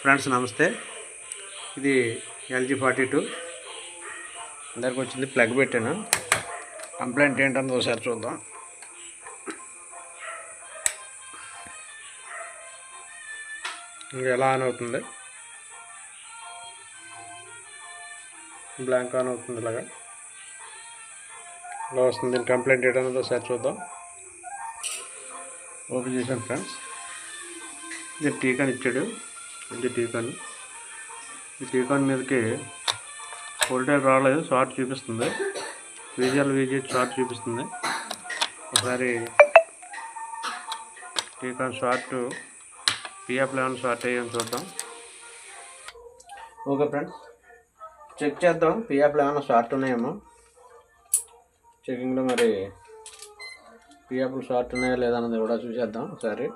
Friends నమస్తే. ఇది LG 42 అందరికి వచ్చింది. ప్లగ్ పెట్టాను. కంప్లైంట్ ఏంటన్నది ఒకసారి చూద్దాం. ఇంకా ఎలా ఆన్ అవుతుంది, బ్లాంక్ ఆన్ అవుతుంది, ఇలాగా ఇలా వస్తుంది. దీని కంప్లైంట్ ఏంటన్నది ఒకసారి చూద్దాం. ఓపెన్ చేశాను ఫ్రెండ్స్. ఇది టీకాన్ ఇచ్చాడు. ఇది టీకాన్. ఈ టీకాన్ మీదకి వోల్టేజ్ రాలేదు, షార్ట్ చూపిస్తుంది. VGH షార్ట్ చూపిస్తుంది. ఒకసారి టీకాన్ షార్ట్ PF లెవెన్ షార్ట్ అయ్యాను చూద్దాం. ఓకే ఫ్రెండ్స్, చెక్ చేద్దాం. PF లెవెన్ షార్ట్ ఉన్నాయేమో చెకింగ్లో. మరి PFలు షార్ట్ ఉన్నాయా లేదా అన్నది కూడా చూసేద్దాం ఒకసారి.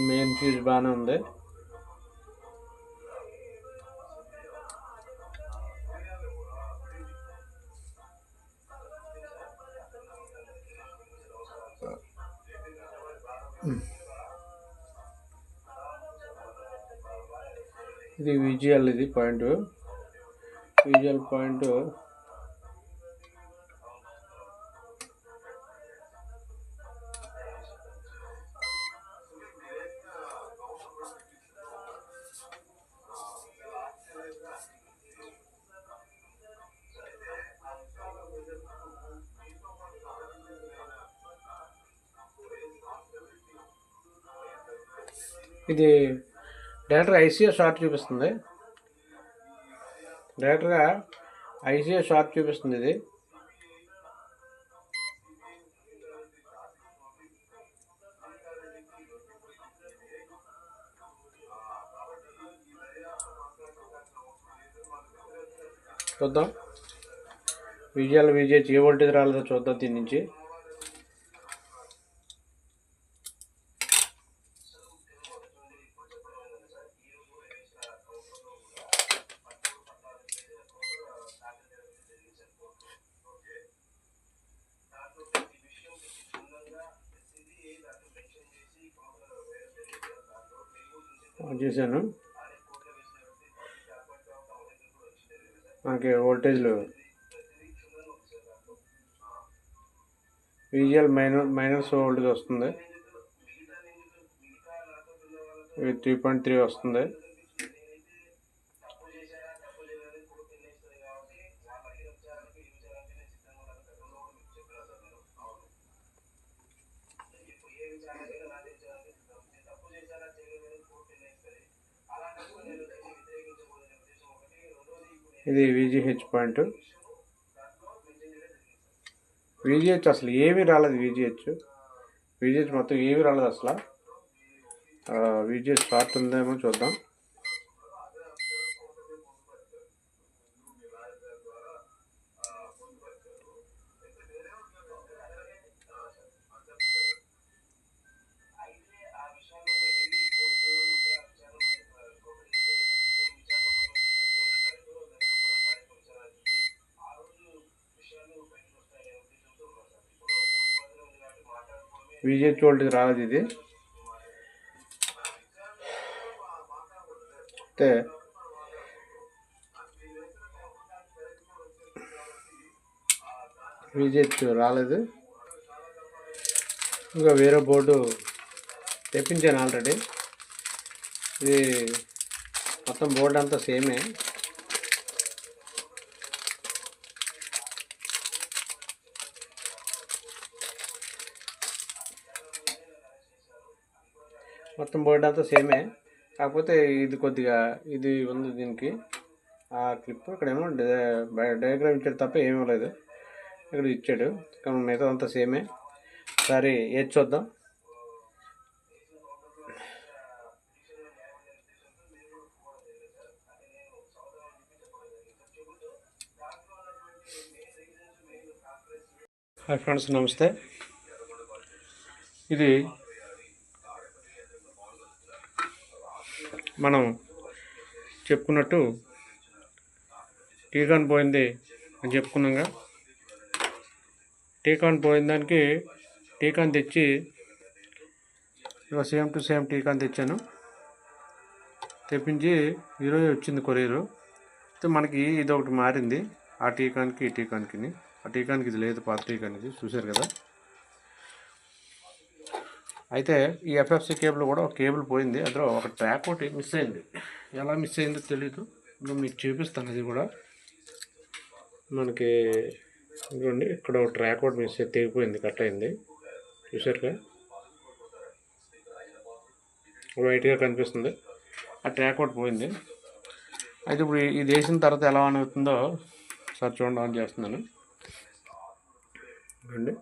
మెయిన్ ఫ్యూజ్ బాగానే ఉంది. ఇది VGL, ఇది పాయింట్. VGL పాయింట్ ఇది డైరెక్ట్గా ICA షార్ట్ చూపిస్తుంది. డైరెక్ట్గా ICA షార్ట్ చూపిస్తుంది. ఇది చూద్దాం. VGH ఏ వోల్టేజ్ రాలేదో చూద్దాం దీని నుంచి. చేశాను. మనకి వోల్టేజ్లు VGL మైనస్ వోల్టేజ్ వస్తుంది. 3.3 వస్తుంది. ఇది VGH పాయింట్. VGH అసలు ఏమీ రాలేదు. VGH మొత్తం ఏమీ రాలేదు అసలు. VGH షార్ట్ ఉందేమో చూద్దాం. VGH వోల్టేజ్ రాలేదు. ఇది అయితే VGH రాలేదు. ఇంకా వేరే బోర్డు తెప్పించాను ఆల్రెడీ. ఇది మొత్తం బోర్డు అంతా సేమే. మొత్తం బోర్డు అంతా సేమే, కాకపోతే ఇది కొద్దిగా ఇది ఉంది దీనికి. ఆ క్లిప్ ఇక్కడేమో డయాగ్రామ్ ఇచ్చాడు తప్ప ఏమీ లేదు. ఇక్కడ ఇచ్చాడు, కానీ మిగతా అంతా సేమే. ఒకసారి ఏది చూద్దాం. హాయ్ ఫ్రెండ్స్, నమస్తే. ఇది మనం చెప్పుకున్నట్టు టీకాన్ పోయింది అని చెప్పుకున్నాగా. టీకాన్ పోయిన దానికి టీకాన్ తెచ్చి ఇక సేమ్ టు సేమ్ టీకాన్ తెచ్చాను. తెప్పించి ఈరోజు వచ్చింది కొరియరు. అయితే మనకి ఇది ఒకటి మారింది, ఆ టీకాన్కి ఈ టీకాన్కి. ఆ టీకాన్కి ఇది లేదు, పాత టీకాన్కి చూశారు కదా. అయితే ఈ ఎఫ్ఎఫ్సి కేబుల్ కూడా ఒక కేబుల్ పోయింది, అందులో ఒక ట్రాక్ ఒకటి మిస్ అయింది. ఎలా మిస్ అయిందో తెలీదు, ఇప్పుడు మీకు చూపిస్తాను. అది కూడా మనకి ఇదిగోండి, ఇక్కడ ఒక ట్రాక్ ఒకటి మిస్ అయ్యి తెగిపోయింది, కట్ అయింది. చూసారుగా, వైట్గా కనిపిస్తుంది. ఆ ట్రాక్ ఒకటి పోయింది. అయితే ఇప్పుడు ఇది వేసిన తర్వాత ఎలా ఆన్ అవుతుందో సార్ చూడండి, ఆన్ చేస్తున్నాను. అండి,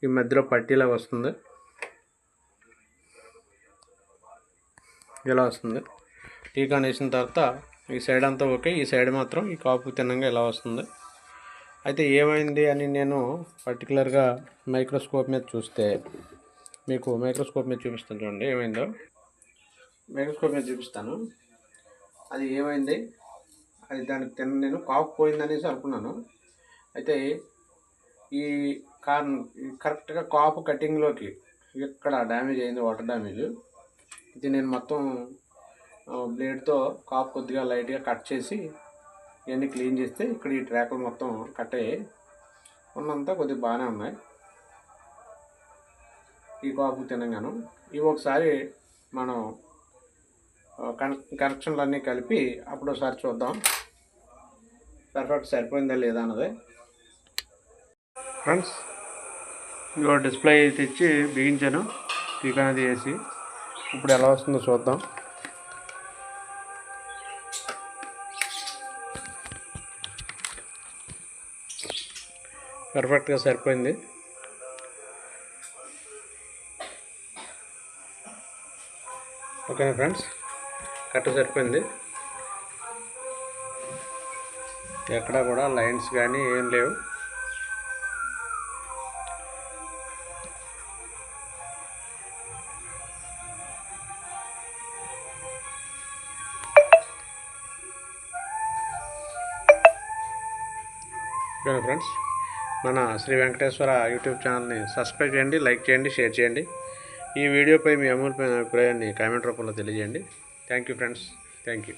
ఈ మధ్యలో పట్టీలా వస్తుంది, ఇలా వస్తుంది. టీకాన్ వేసిన తర్వాత ఈ సైడ్ అంతా ఓకే, ఈ సైడ్ మాత్రం ఈ కాపు తిన్నంగా ఇలా వస్తుంది. అయితే ఏమైంది అని నేను పర్టికులర్గా మైక్రోస్కోప్ మీద చూస్తే, మీకు మైక్రోస్కోప్ మీద చూపిస్తాను చూడండి ఏమైందో. మైక్రోస్కోప్ మీద చూపిస్తాను అది ఏమైంది. అది దానికి నేను కాపు పోయిందనేసి అనుకున్నాను. అయితే ఈ కరెక్ట్గా కాపు కటింగ్లోకి ఇక్కడ డ్యామేజ్ అయింది, వాటర్ డ్యామేజ్. ఇది నేను మొత్తం బ్లేడ్తో కాపు కొద్దిగా లైట్గా కట్ చేసి ఇవన్నీ క్లీన్ చేస్తే ఇక్కడ ఈ ట్రాకులు మొత్తం కట్ అయ్యాయి. ఉన్నంతా కొద్దిగా బాగానే ఉన్నాయి. ఈ కాపు తినగాను ఇవి ఒకసారి మనం కనెక్షన్లు అన్నీ కలిపి అప్పుడు ఒకసారి చూద్దాం పర్ఫెక్ట్ సరిపోయిందా లేదా అన్నది. ఫ్రెండ్స్, ఇగో డిస్ప్లే తెచ్చి బిగించాను, టీకాన్ అది వేసి. ఇప్పుడు ఎలా వస్తుందో చూద్దాం. పర్ఫెక్ట్గా సరిపోయింది. ఓకేనా ఫ్రెండ్స్, కరెక్ట్ సరిపోయింది. ఎక్కడ కూడా లైన్స్ కానీ ఏం లేవు. ఓకేనా ఫ్రెండ్స్, మన శ్రీ వెంకటేశ్వర యూట్యూబ్ ఛానల్ని సబ్స్క్రైబ్ చేయండి, లైక్ చేయండి, షేర్ చేయండి. ఈ వీడియోపై మీ అమూల్యమైన అభిప్రాయాన్ని కామెంట్ రూపంలో తెలియజేయండి. Thank you friends, thank you.